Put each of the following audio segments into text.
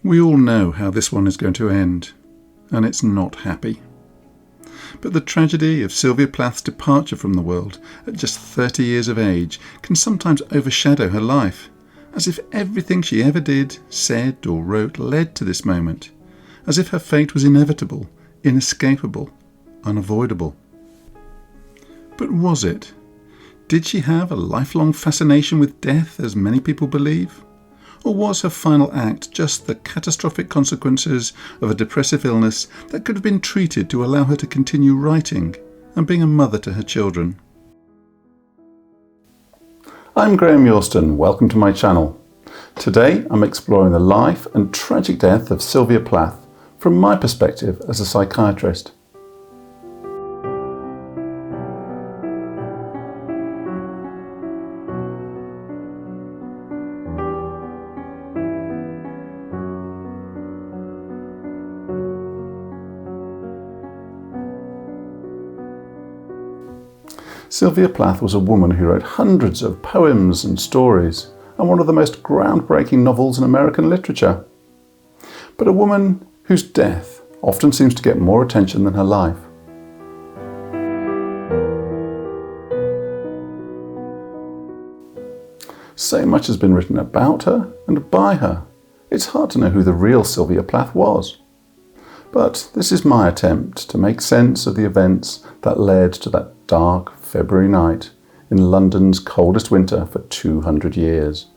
We all know how this one is going to end, and it's not happy. But the tragedy of Sylvia Plath's departure from the world at just 30 years of age can sometimes overshadow her life, as if everything she ever did, said or wrote led to this moment, as if her fate was inevitable, inescapable, unavoidable. But was it? Did she have a lifelong fascination with death, as many people believe? Or was her final act just the catastrophic consequences of a depressive illness that could have been treated to allow her to continue writing and being a mother to her children? I'm Graham Yorston, welcome to my channel. Today I'm exploring the life and tragic death of Sylvia Plath from my perspective as a psychiatrist. Sylvia Plath was a woman who wrote hundreds of poems and stories, and one of the most groundbreaking novels in American literature. But a woman whose death often seems to get more attention than her life. So much has been written about her and by her. It's hard to know who the real Sylvia Plath was. But this is my attempt to make sense of the events that led to that dark February night in London's coldest winter for 200 years.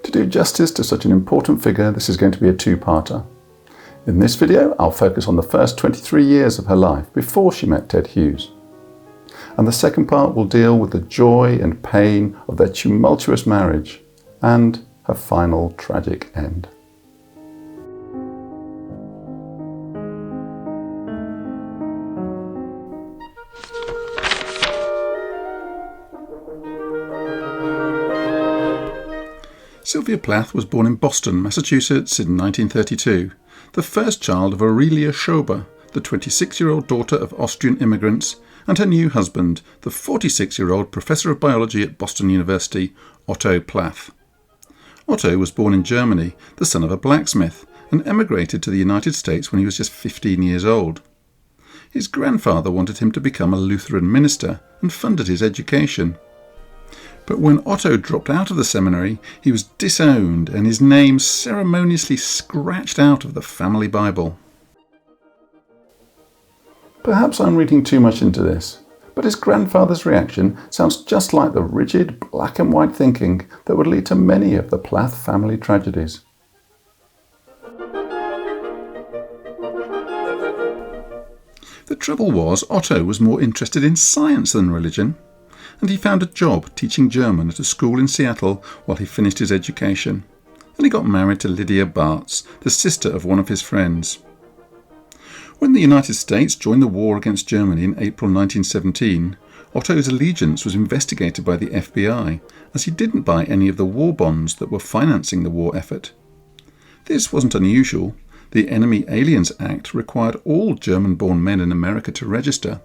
To do justice to such an important figure, this is going to be a two-parter. In this video, I'll focus on the first 23 years of her life before she met Ted Hughes. And the second part will deal with the joy and pain of their tumultuous marriage and her final tragic end. Sylvia Plath was born in Boston, Massachusetts in 1932, the first child of Aurelia Schober, the 26-year-old daughter of Austrian immigrants, and her new husband, the 46-year-old professor of biology at Boston University, Otto Plath. Otto was born in Germany, the son of a blacksmith, and emigrated to the United States when he was just 15 years old. His grandfather wanted him to become a Lutheran minister and funded his education. But when Otto dropped out of the seminary, he was disowned and his name ceremoniously scratched out of the family Bible. Perhaps I'm reading too much into this, but his grandfather's reaction sounds just like the rigid black and white thinking that would lead to many of the Plath family tragedies. The trouble was, Otto was more interested in science than religion, and he found a job teaching German at a school in Seattle while he finished his education, and he got married to Lydia Bartz, the sister of one of his friends. When the United States joined the war against Germany in April 1917, Otto's allegiance was investigated by the FBI, as he didn't buy any of the war bonds that were financing the war effort. This wasn't unusual. The Enemy Aliens Act required all German-born men in America to register,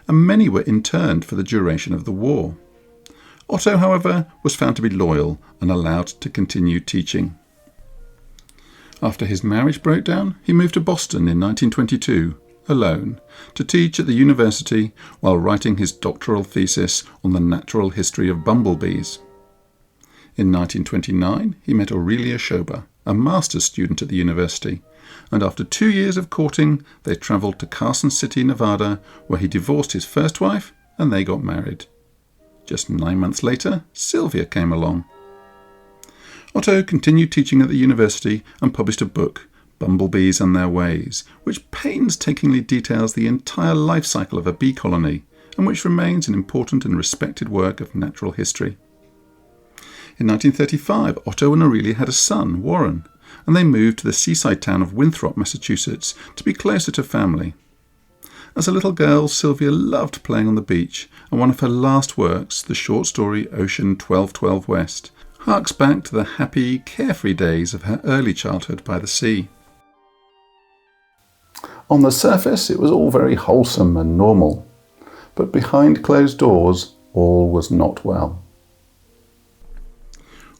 and many were interned for the duration of the war. Otto, however, was found to be loyal and allowed to continue teaching. After his marriage broke down, he moved to Boston in 1922, alone, to teach at the university while writing his doctoral thesis on the natural history of bumblebees. In 1929, he met Aurelia Schober, a master's student at the university, and after 2 years of courting, they travelled to Carson City, Nevada, where he divorced his first wife and they got married. Just 9 months later, Sylvia came along. Otto continued teaching at the university and published a book, Bumblebees and Their Ways, which painstakingly details the entire life cycle of a bee colony and which remains an important and respected work of natural history. In 1935, Otto and Aurelia had a son, Warren, and they moved to the seaside town of Winthrop, Massachusetts, to be closer to family. As a little girl, Sylvia loved playing on the beach, and one of her last works, the short story Ocean 1212 West, harks back to the happy, carefree days of her early childhood by the sea. On the surface, it was all very wholesome and normal. but behind closed doors all was not well.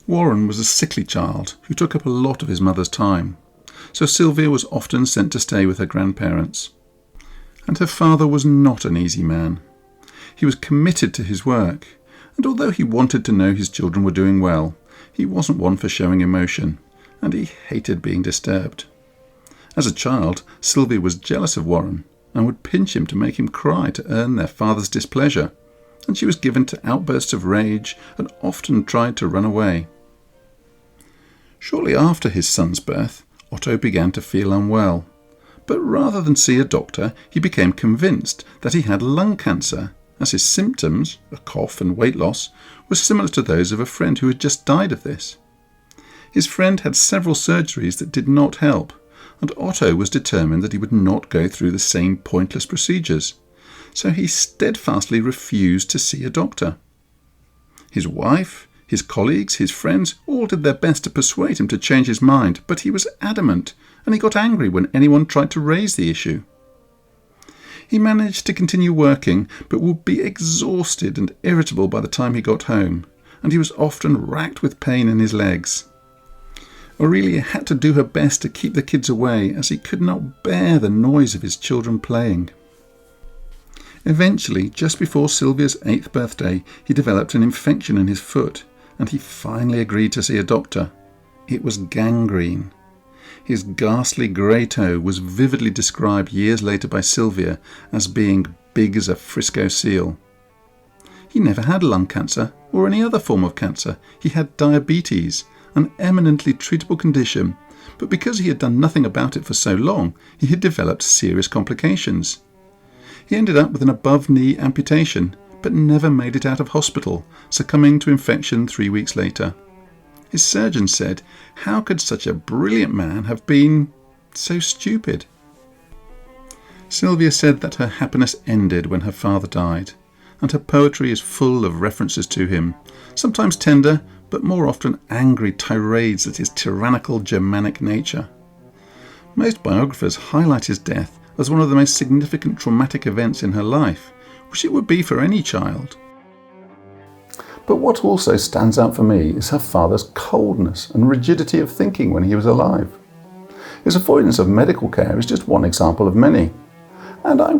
Warren was a sickly child who took up a lot of his mother's time, so Sylvia was often sent to stay with her grandparents. And her father was not an easy man. He was committed to his work, and although he wanted to know his children were doing well, he wasn't one for showing emotion, and he hated being disturbed. As a child, Sylvia was jealous of Warren and would pinch him to make him cry to earn their father's displeasure, and she was given to outbursts of rage and often tried to run away. Shortly after his son's birth, Otto began to feel unwell, but rather than see a doctor, he became convinced that he had lung cancer, as his symptoms, a cough and weight loss, were similar to those of a friend who had just died of this. His friend had several surgeries that did not help, and Otto was determined that he would not go through the same pointless procedures, so he steadfastly refused to see a doctor. His wife, his colleagues, his friends all did their best to persuade him to change his mind, but he was adamant, and he got angry when anyone tried to raise the issue. He managed to continue working, but would be exhausted and irritable by the time he got home, and he was often racked with pain in his legs. Aurelia had to do her best to keep the kids away, as he could not bear the noise of his children playing. Eventually, just before Sylvia's 8th birthday, he developed an infection in his foot, and he finally agreed to see a doctor. It was gangrene. His ghastly grey toe was vividly described years later by Sylvia as being big as a Frisco seal. He never had lung cancer or any other form of cancer. He had diabetes, an eminently treatable condition, but because he had done nothing about it for so long, he had developed serious complications. He ended up with an above-knee amputation, but never made it out of hospital, succumbing to infection 3 weeks later. His surgeon said, "How could such a brilliant man have been so stupid?" Sylvia said that her happiness ended when her father died, and her poetry is full of references to him, sometimes tender, but more often angry tirades at his tyrannical Germanic nature. Most biographers highlight his death as one of the most significant traumatic events in her life, which it would be for any child. But what also stands out for me is her father's coldness and rigidity of thinking when he was alive. His avoidance of medical care is just one example of many. And I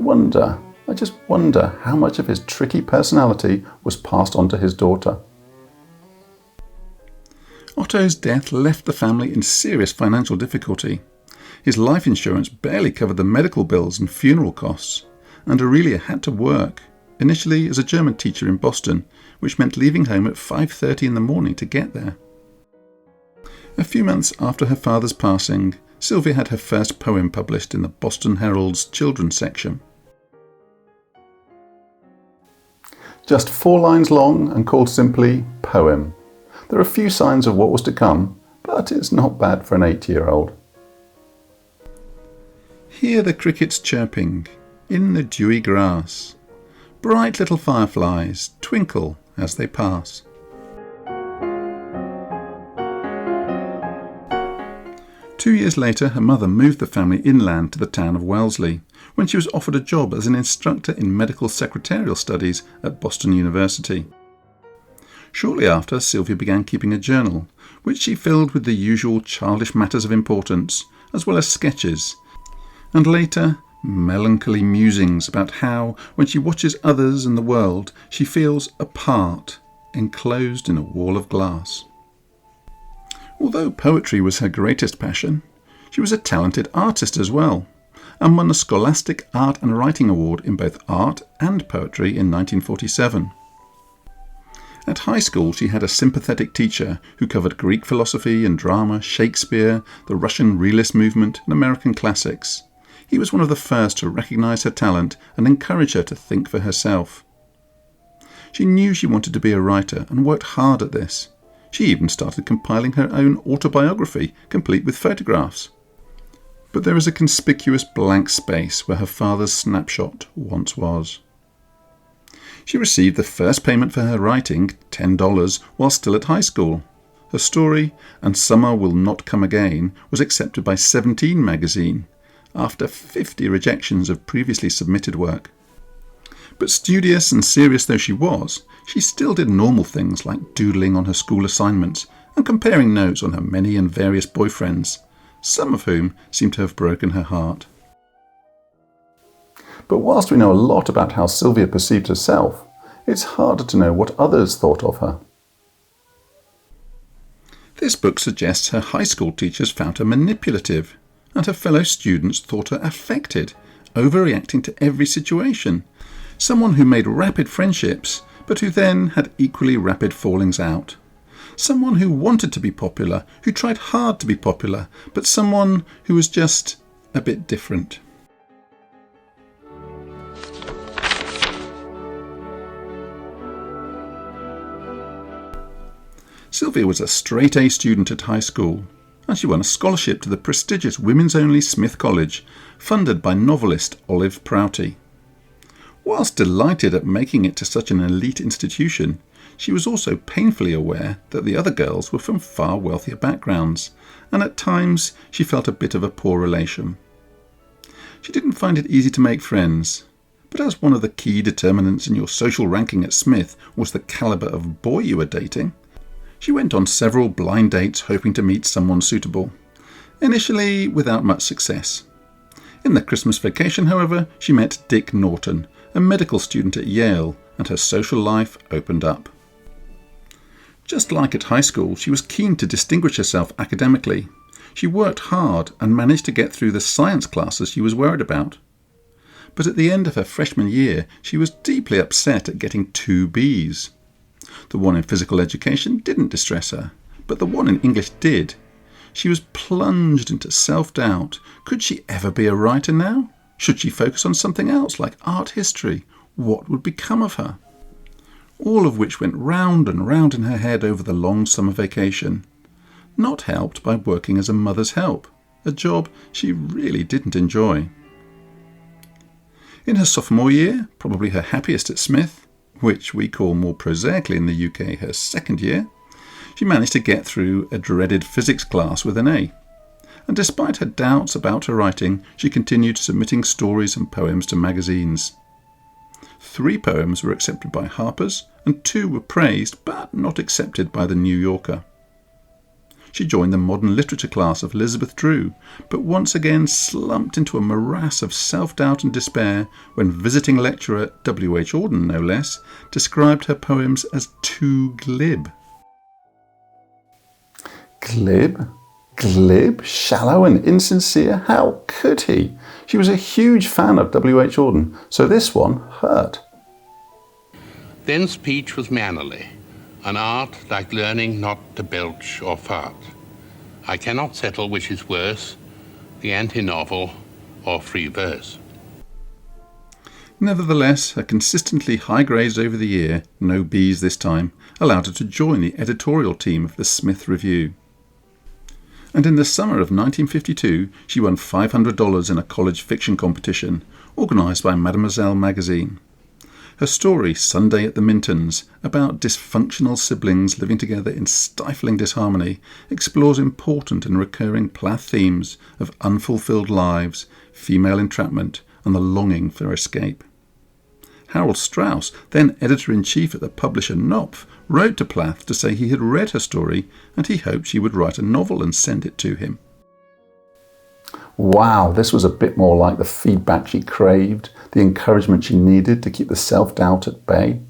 just wonder how much of his tricky personality was passed on to his daughter. Otto's death left the family in serious financial difficulty. His life insurance barely covered the medical bills and funeral costs, and Aurelia had to work, initially as a German teacher in Boston, which meant leaving home at 5:30 in the morning to get there. A few months after her father's passing, Sylvia had her first poem published in the Boston Herald's children's section. Just 4 lines long and called simply Poem. There are few signs of what was to come, but it's not bad for an 8-year-old. Hear the crickets chirping in the dewy grass. Bright little fireflies twinkle as they pass. Two years later, her mother moved the family inland to the town of Wellesley, when she was offered a job as an instructor in medical secretarial studies at Boston University. Shortly after, Sylvia began keeping a journal, which she filled with the usual childish matters of importance, as well as sketches, and later, melancholy musings about how, when she watches others and the world, she feels apart, enclosed in a wall of glass. Although poetry was her greatest passion, she was a talented artist as well, and won a Scholastic Art and Writing Award in both art and poetry in 1947. At high school, she had a sympathetic teacher who covered Greek philosophy and drama, Shakespeare, the Russian realist movement, and American classics. He was one of the first to recognise her talent and encourage her to think for herself. She knew she wanted to be a writer and worked hard at this. She even started compiling her own autobiography, complete with photographs. But there is a conspicuous blank space where her father's snapshot once was. She received the first payment for her writing, $10, while still at high school. Her story, And Summer Will Not Come Again, was accepted by 17 magazine, after 50 rejections of previously submitted work. But studious and serious though she was, she still did normal things like doodling on her school assignments and comparing notes on her many and various boyfriends, some of whom seemed to have broken her heart. But whilst we know a lot about how Sylvia perceived herself, it's harder to know what others thought of her. This book suggests her high school teachers found her manipulative, and her fellow students thought her affected, overreacting to every situation, someone who made rapid friendships, but who then had equally rapid fallings out. Someone who wanted to be popular, who tried hard to be popular, but someone who was just a bit different. Sylvia was a straight-A student at high school, and she won a scholarship to the prestigious women's-only Smith College, funded by novelist Olive Prouty. Whilst delighted at making it to such an elite institution, she was also painfully aware that the other girls were from far wealthier backgrounds, and at times she felt a bit of a poor relation. She didn't find it easy to make friends, but as one of the key determinants in your social ranking at Smith was the calibre of boy you were dating, she went on several blind dates hoping to meet someone suitable, initially without much success. In the Christmas vacation, however, she met Dick Norton, a medical student at Yale, and her social life opened up. Just like at high school, she was keen to distinguish herself academically. She worked hard and managed to get through the science classes she was worried about. But at the end of her freshman year, she was deeply upset at getting 2 Bs. The one in physical education didn't distress her, but the one in English did. She was plunged into self-doubt. Could she ever be a writer now? Should she focus on something else like art history? What would become of her? All of which went round and round in her head over the long summer vacation, not helped by working as a mother's help, a job she really didn't enjoy. In her sophomore year, probably her happiest at Smith, which we call more prosaically in the UK her second year, she managed to get through a dreaded physics class with an A. And despite her doubts about her writing, she continued submitting stories and poems to magazines. 3 poems were accepted by Harper's, and 2 were praised but not accepted by the New Yorker. She joined the modern literature class of Elizabeth Drew, but once again slumped into a morass of self-doubt and despair when visiting lecturer W.H. Auden, no less, described her poems as too glib. Glib? Glib? Shallow and insincere? How could he? She was a huge fan of W.H. Auden, so this one hurt. Then speech was mannerly, an art like learning not to belch or fart. I cannot settle which is worse, the anti-novel or free verse. Nevertheless, her consistently high grades over the year, no Bs this time, allowed her to join the editorial team of the Smith Review. And in the summer of 1952, she won $500 in a college fiction competition organised by Mademoiselle magazine. Her story, Sunday at the Mintons, about dysfunctional siblings living together in stifling disharmony, explores important and recurring Plath themes of unfulfilled lives, female entrapment, and the longing for escape. Harold Strauss, then editor-in-chief at the publisher Knopf, wrote to Plath to say he had read her story and he hoped she would write a novel and send it to him. Wow, this was a bit more like the feedback she craved, the encouragement she needed to keep the self-doubt at bay.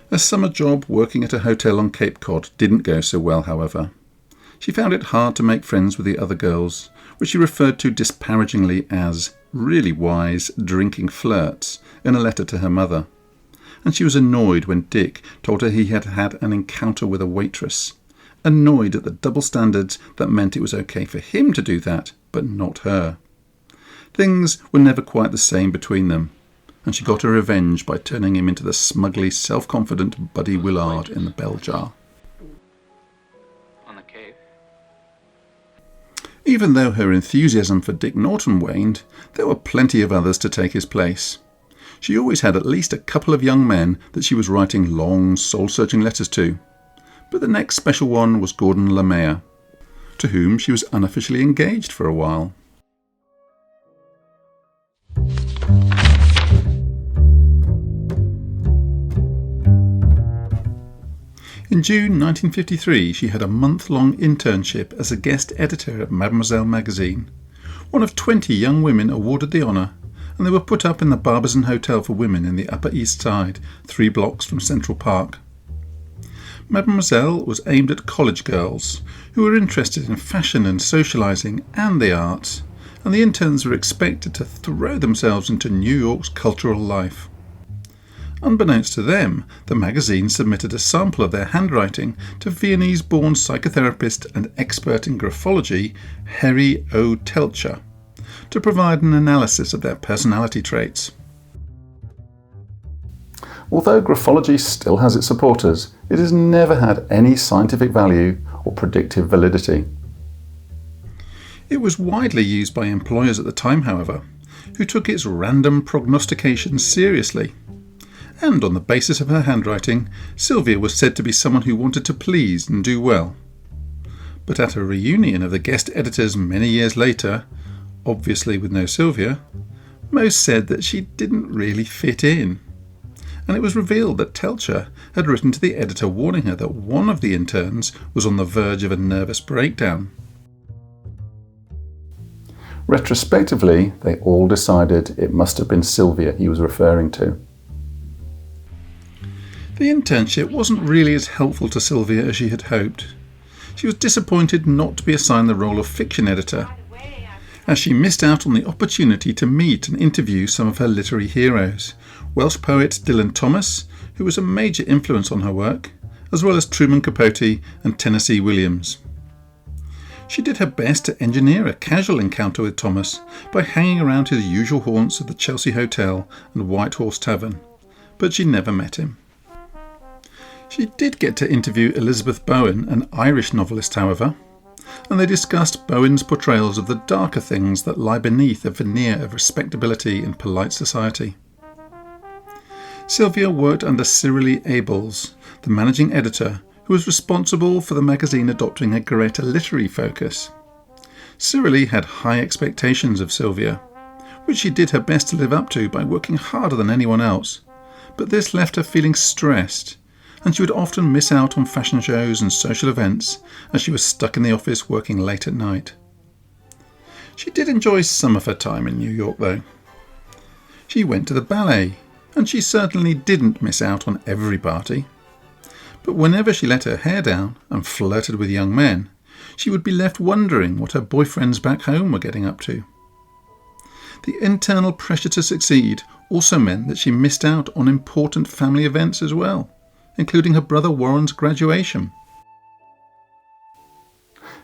A summer job working at a hotel on Cape Cod didn't go so well, however. She found it hard to make friends with the other girls, which she referred to disparagingly as really wise drinking flirts in a letter to her mother. And she was annoyed when Dick told her he had had an encounter with a waitress. Annoyed at the double standards that meant it was okay for him to do that, but not her. Things were never quite the same between them, and she got her revenge by turning him into the smugly self-confident Buddy Willard in the bell jar. On the cave. Even though her enthusiasm for Dick Norton waned, there were plenty of others to take his place. She always had at least a couple of young men that she was writing long, soul-searching letters to. But the next special one was Gordon LeMaire, to whom she was unofficially engaged for a while. In June 1953, she had a month-long internship as a guest editor at Mademoiselle magazine, one of 20 young women awarded the honour, and they were put up in the Barbizon Hotel for Women in the Upper East Side, 3 blocks from Central Park. Mademoiselle was aimed at college girls who were interested in fashion and socialising and the arts, and the interns were expected to throw themselves into New York's cultural life. Unbeknownst to them, the magazine submitted a sample of their handwriting to Viennese-born psychotherapist and expert in graphology Harry O. Telcher to provide an analysis of their personality traits. Although graphology still has its supporters, it has never had any scientific value or predictive validity. It was widely used by employers at the time, however, who took its random prognostications seriously. And on the basis of her handwriting, Sylvia was said to be someone who wanted to please and do well. But at a reunion of the guest editors many years later, obviously with no Sylvia, most said that she didn't really fit in. And it was revealed that Telcher had written to the editor warning her that one of the interns was on the verge of a nervous breakdown. Retrospectively, they all decided it must have been Sylvia he was referring to. The internship wasn't really as helpful to Sylvia as she had hoped. She was disappointed not to be assigned the role of fiction editor, as she missed out on the opportunity to meet and interview some of her literary heroes, Welsh poet Dylan Thomas, who was a major influence on her work, as well as Truman Capote and Tennessee Williams. She did her best to engineer a casual encounter with Thomas by hanging around his usual haunts of the Chelsea Hotel and White Horse Tavern, but she never met him. She did get to interview Elizabeth Bowen, an Irish novelist, however, and they discussed Bowen's portrayals of the darker things that lie beneath a veneer of respectability in polite society. Sylvia worked under Cyril Abels, the managing editor, who was responsible for the magazine adopting a greater literary focus. Cyril had high expectations of Sylvia, which she did her best to live up to by working harder than anyone else, but this left her feeling stressed, and she would often miss out on fashion shows and social events as she was stuck in the office working late at night. She did enjoy some of her time in New York, though. She went to the ballet, and she certainly didn't miss out on every party. But whenever she let her hair down and flirted with young men, she would be left wondering what her boyfriends back home were getting up to. The internal pressure to succeed also meant that she missed out on important family events as well, including her brother Warren's graduation.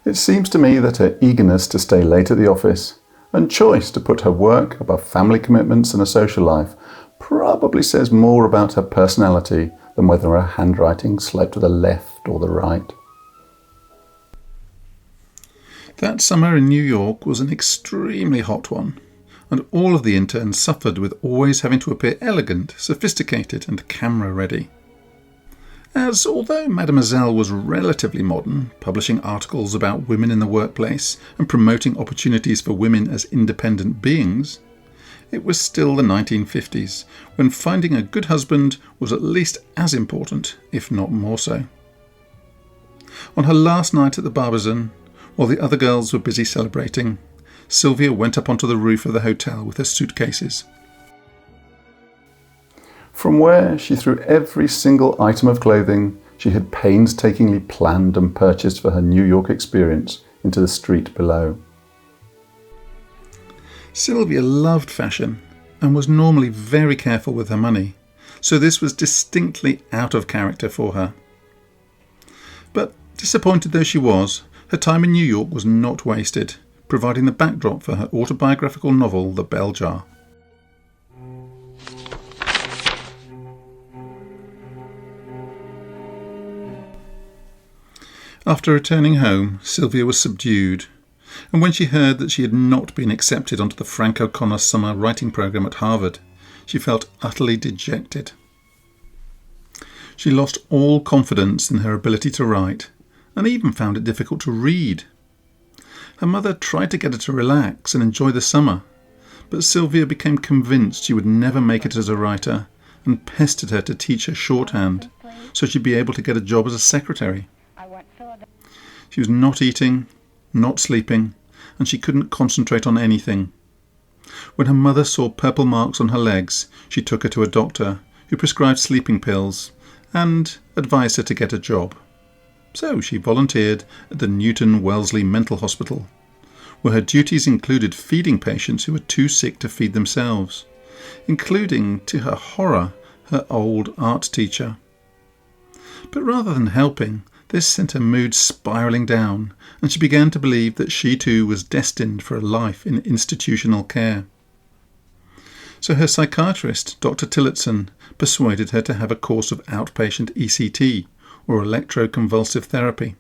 It seems to me that her eagerness to stay late at the office and choice to put her work above family commitments and a social life probably says more about her personality than whether her handwriting sloped to the left or the right. That summer in New York was an extremely hot one, and all of the interns suffered with always having to appear elegant, sophisticated and camera-ready. As, although Mademoiselle was relatively modern, publishing articles about women in the workplace and promoting opportunities for women as independent beings, it was still the 1950s, when finding a good husband was at least as important, if not more so. On her last night at the Barbizon, while the other girls were busy celebrating, Sylvia went up onto the roof of the hotel with her suitcases. From where she threw every single item of clothing she had painstakingly planned and purchased for her New York experience into the street below. Sylvia loved fashion and was normally very careful with her money, so this was distinctly out of character for her. But disappointed though she was, her time in New York was not wasted, providing the backdrop for her autobiographical novel The Bell Jar. After returning home, Sylvia was subdued, and when she heard that she had not been accepted onto the Frank O'Connor summer writing programme at Harvard, she felt utterly dejected. She lost all confidence in her ability to write, and even found it difficult to read. Her mother tried to get her to relax and enjoy the summer, but Sylvia became convinced she would never make it as a writer, and pestered her to teach her shorthand, so she'd be able to get a job as a secretary. She was not eating, not sleeping, and she couldn't concentrate on anything. When her mother saw purple marks on her legs, she took her to a doctor who prescribed sleeping pills and advised her to get a job. So she volunteered at the Newton Wellesley Mental Hospital, where her duties included feeding patients who were too sick to feed themselves, including, to her horror, her old art teacher. But rather than helping, this sent her mood spiralling down, and she began to believe that she too was destined for a life in institutional care. So her psychiatrist, Dr. Tillotson, persuaded her to have a course of outpatient ECT, or electroconvulsive therapy.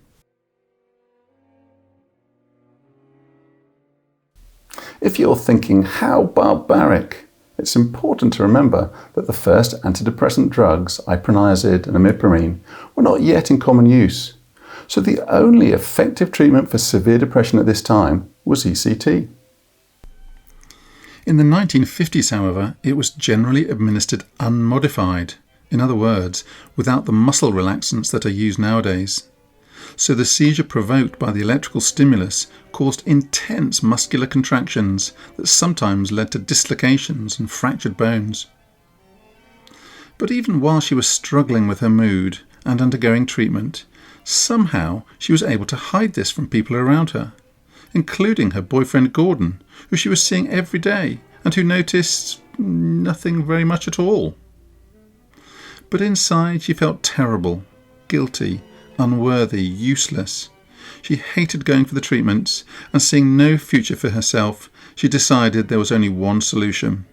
If you're thinking, how barbaric, it's important to remember that the first antidepressant drugs, iproniazid and imipramine, were not yet in common use. So the only effective treatment for severe depression at this time was ECT. In the 1950s, however, it was generally administered unmodified, in other words, without the muscle relaxants that are used nowadays. So the seizure provoked by the electrical stimulus caused intense muscular contractions that sometimes led to dislocations and fractured bones. But even while she was struggling with her mood and undergoing treatment, somehow she was able to hide this from people around her, including her boyfriend Gordon, who she was seeing every day and who noticed nothing very much at all. But inside she felt terrible, guilty, unworthy, useless. She hated going for the treatments, and seeing no future for herself, she decided there was only one solution.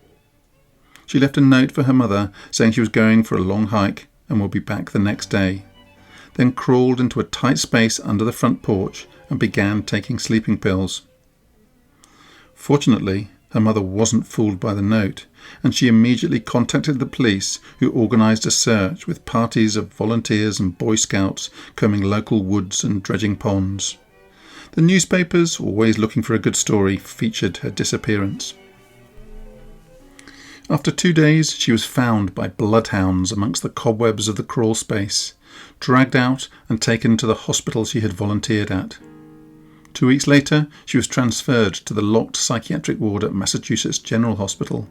She left a note for her mother saying she was going for a long hike and would be back the next day, then crawled into a tight space under the front porch and began taking sleeping pills. Fortunately, her mother wasn't fooled by the note, and she immediately contacted the police, who organised a search with parties of volunteers and Boy Scouts combing local woods and dredging ponds. The newspapers, always looking for a good story, featured her disappearance. After 2 days, she was found by bloodhounds amongst the cobwebs of the crawl space, dragged out and taken to the hospital she had volunteered at. 2 weeks later, she was transferred to the locked psychiatric ward at Massachusetts General Hospital,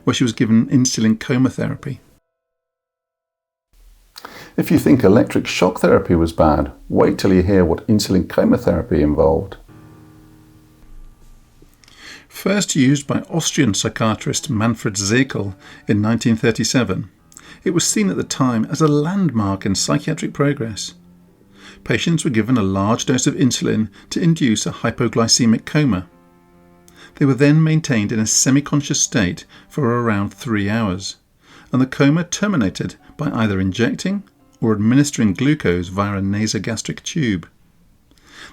where she was given insulin coma therapy. If you think electric shock therapy was bad, wait till you hear what insulin coma therapy involved. First used by Austrian psychiatrist Manfred Zekel in 1937, it was seen at the time as a landmark in psychiatric progress. Patients were given a large dose of insulin to induce a hypoglycemic coma. They were then maintained in a semi-conscious state for around 3 hours, and the coma terminated by either injecting or administering glucose via a nasogastric tube.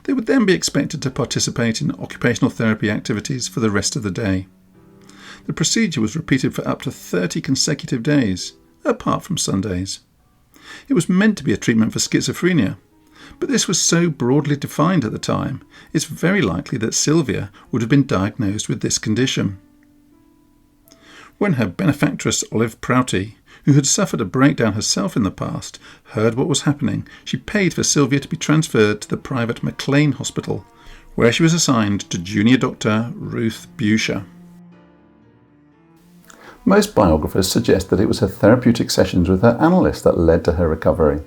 They would then be expected to participate in occupational therapy activities for the rest of the day. The procedure was repeated for up to 30 consecutive days, apart from Sundays. It was meant to be a treatment for schizophrenia, but this was so broadly defined at the time, it's very likely that Sylvia would have been diagnosed with this condition. When her benefactress Olive Prouty, who had suffered a breakdown herself in the past, heard what was happening, she paid for Sylvia to be transferred to the private McLean Hospital, where she was assigned to junior doctor Ruth Buscher. Most biographers suggest that it was her therapeutic sessions with her analyst that led to her recovery.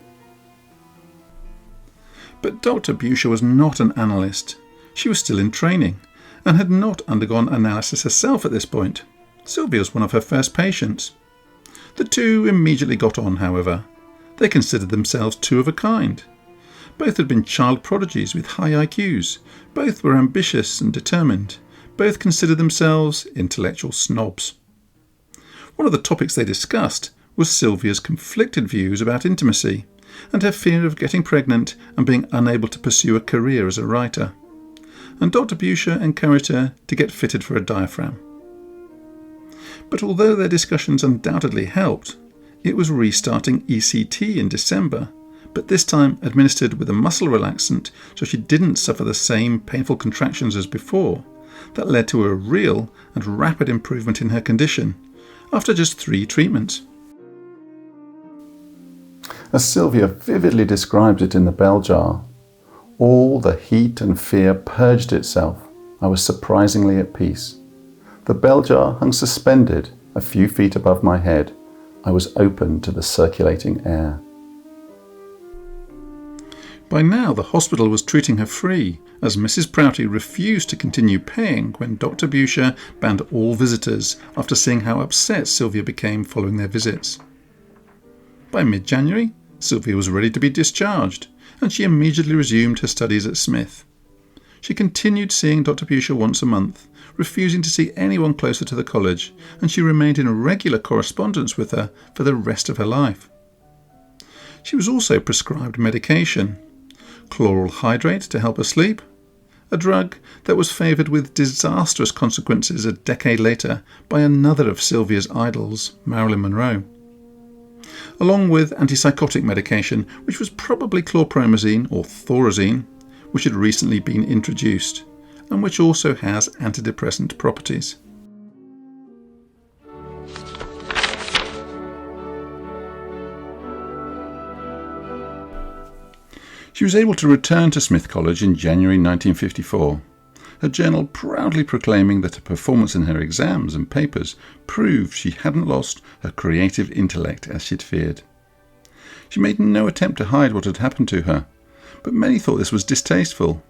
But Dr. Buscher was not an analyst. She was still in training and had not undergone analysis herself at this point. Sylvia was one of her first patients. The two immediately got on, however. They considered themselves two of a kind. Both had been child prodigies with high IQs. Both were ambitious and determined. Both considered themselves intellectual snobs. One of the topics they discussed was Sylvia's conflicted views about intimacy and her fear of getting pregnant and being unable to pursue a career as a writer. And Dr. Buscher encouraged her to get fitted for a diaphragm. But although their discussions undoubtedly helped, it was restarting ECT in December, but this time administered with a muscle relaxant so she didn't suffer the same painful contractions as before, that led to a real and rapid improvement in her condition after just 3 treatments. As Sylvia vividly describes it in the bell jar, all the heat and fear purged itself. I was surprisingly at peace. The bell jar hung suspended a few feet above my head. I was open to the circulating air. By now the hospital was treating her free, as Mrs. Prouty refused to continue paying when Dr. Buscher banned all visitors after seeing how upset Sylvia became following their visits. By mid-January, Sylvia was ready to be discharged, and she immediately resumed her studies at Smith. She continued seeing Dr. Buscher once a month, refusing to see anyone closer to the college, and she remained in regular correspondence with her for the rest of her life. She was also prescribed medication: chloral hydrate to help her sleep, a drug that was favoured with disastrous consequences a decade later by another of Sylvia's idols, Marilyn Monroe, along with antipsychotic medication, which was probably chlorpromazine or thorazine, which had recently been introduced, and which also has antidepressant properties. She was able to return to Smith College in January 1954, her journal proudly proclaiming that her performance in her exams and papers proved she hadn't lost her creative intellect as she'd feared. She made no attempt to hide what had happened to her, but many thought this was distasteful.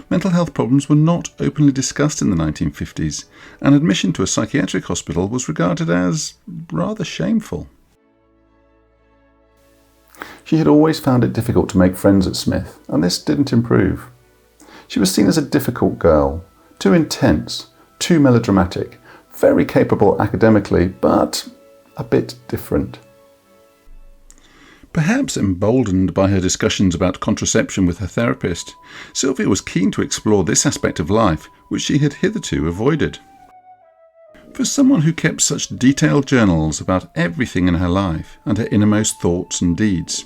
Mental health problems were not openly discussed in the 1950s, and admission to a psychiatric hospital was regarded as rather shameful. She had always found it difficult to make friends at Smith, and this didn't improve. She was seen as a difficult girl, too intense, too melodramatic, very capable academically, but a bit different. Perhaps emboldened by her discussions about contraception with her therapist, Sylvia was keen to explore this aspect of life which she had hitherto avoided. For someone who kept such detailed journals about everything in her life and her innermost thoughts and deeds,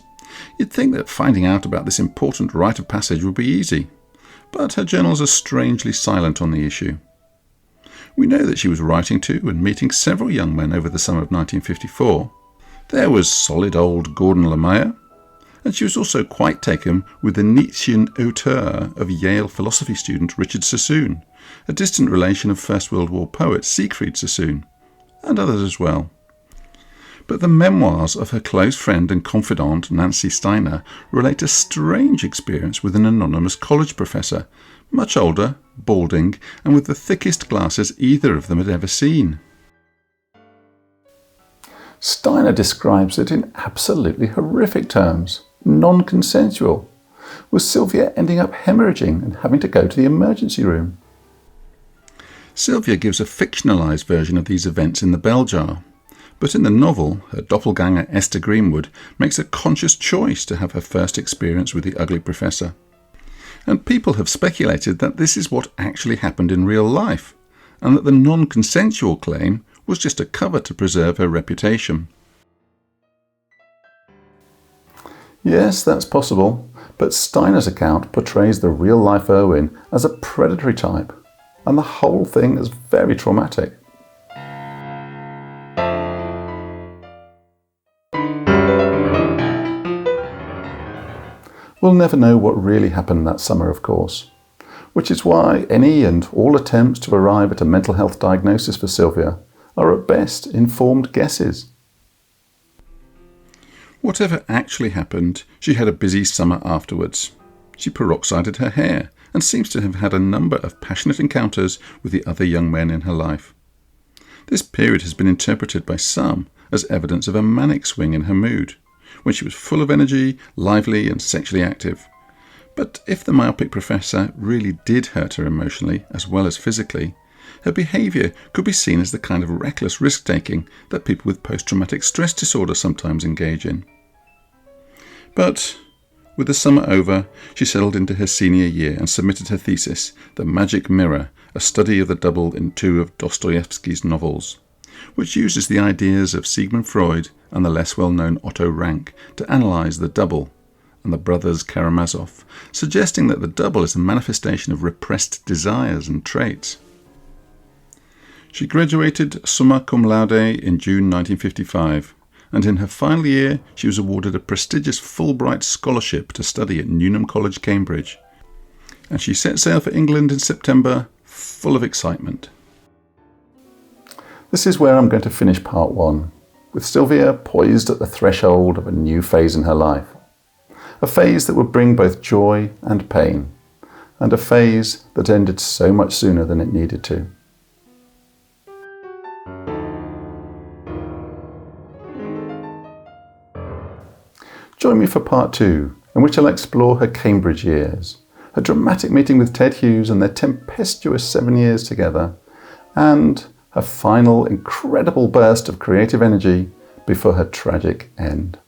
you'd think that finding out about this important rite of passage would be easy, but her journals are strangely silent on the issue. We know that she was writing to and meeting several young men over the summer of 1954. There was solid old Gordon LeMaire, and she was also quite taken with the Nietzschean auteur of Yale philosophy student Richard Sassoon, a distant relation of First World War poet Siegfried Sassoon, and others as well. But the memoirs of her close friend and confidant Nancy Steiner relate a strange experience with an anonymous college professor, much older, balding, and with the thickest glasses either of them had ever seen. Steiner describes it in absolutely horrific terms, non-consensual, with Sylvia ending up hemorrhaging and having to go to the emergency room. Sylvia gives a fictionalised version of these events in The Bell Jar, but in the novel, her doppelganger Esther Greenwood makes a conscious choice to have her first experience with the ugly professor. And people have speculated that this is what actually happened in real life, and that the non-consensual claim was just a cover to preserve her reputation. Yes, that's possible, but Steiner's account portrays the real-life Irwin as a predatory type, and the whole thing is very traumatic. We'll never know what really happened that summer, of course, which is why any and all attempts to arrive at a mental health diagnosis for Sylvia are at best informed guesses. Whatever actually happened, she had a busy summer afterwards. She peroxided her hair and seems to have had a number of passionate encounters with the other young men in her life. This period has been interpreted by some as evidence of a manic swing in her mood, when she was full of energy, lively and sexually active. But if the myopic professor really did hurt her emotionally as well as physically, her behaviour could be seen as the kind of reckless risk-taking that people with post-traumatic stress disorder sometimes engage in. But with the summer over, she settled into her senior year and submitted her thesis, The Magic Mirror, a study of the double in two of Dostoevsky's novels, which uses the ideas of Sigmund Freud and the less well-known Otto Rank to analyse the double and the brothers Karamazov, suggesting that the double is a manifestation of repressed desires and traits. She graduated summa cum laude in June 1955, and in her final year she was awarded a prestigious Fulbright scholarship to study at Newnham College, Cambridge. And she set sail for England in September, full of excitement. This is where I'm going to finish part 1, with Sylvia poised at the threshold of a new phase in her life. A phase that would bring both joy and pain, and a phase that ended so much sooner than it needed to. Join me for part 2, in which I'll explore her Cambridge years, her dramatic meeting with Ted Hughes and their tempestuous 7 years together, and her final incredible burst of creative energy before her tragic end.